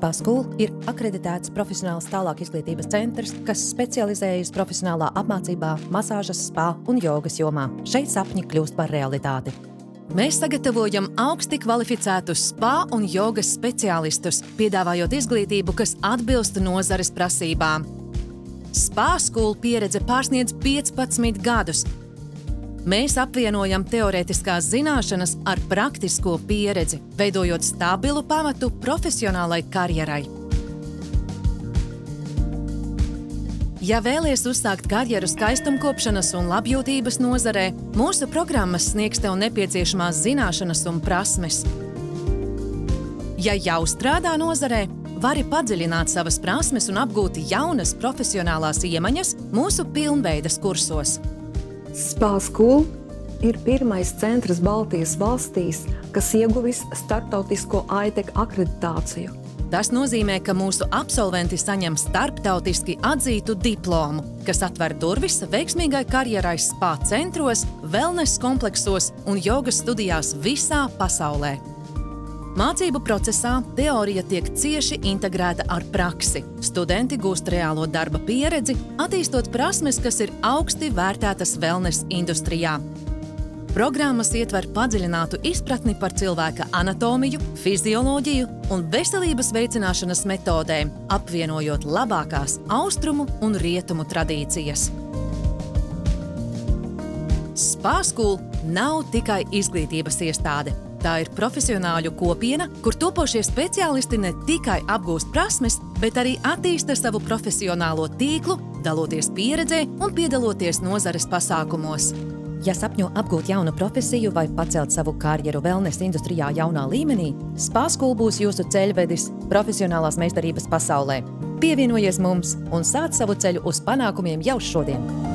Spa School ir akreditēts profesionāls tālāk izglītības centrs, kas specializējas profesionālā apmācībā, masāžas, spa un jogas jomā. Šeit sapņi kļūst par realitāti. Mēs sagatavojam augsti kvalificētus spa un jogas speciālistus, piedāvājot izglītību, kas atbilst nozares prasībām. Spa School pieredze pārsniedz 15 gadus. Mēs apvienojam teorētiskās zināšanas ar praktisko pieredzi, veidojot stabilu pamatu profesionālai karjerai. Ja vēlies uzsākt karjeru skaistumkopšanas un labjūtības nozarē, mūsu programmas sniegs tev nepieciešamās zināšanas un prasmes. Ja jau strādā nozarē, vari padziļināt savas prasmes un apgūt jaunas profesionālās iemaņas mūsu pilnveides kursos. Spa School ir pirmais centrs Baltijas valstīs, kas ieguvis starptautisko ITEC akreditāciju. Tas nozīmē, ka mūsu absolventi saņem starptautiski atzītu diplomu, kas atver durvis veiksmīgai karjerai spa centros, wellness kompleksos un jogas studijās visā pasaulē. Mācību procesā teorija tiek cieši integrēta ar praksi. Studenti gūst reālo darba pieredzi, attīstot prasmes, kas ir augsti vērtētas wellness industrijā. Programmas ietver padziļinātu izpratni par cilvēka anatomiju, fizioloģiju un veselības veicināšanas metodēm, apvienojot labākās austrumu un rietumu tradīcijas. Spa School nav tikai izglītības iestāde. Tā ir profesionāļu kopiena, kur topošie speciālisti ne tikai apgūst prasmes, bet arī attīsta savu profesionālo tīklu, daloties pieredzē un piedaloties nozares pasākumos. Ja sapņo apgūt jaunu profesiju vai pacelt savu karjeru wellness industrijā jaunā līmenī, Spa School būs jūsu ceļvedis profesionālās meistarības pasaulē. Pievienojies mums un sāc savu ceļu uz panākumiem jau šodien!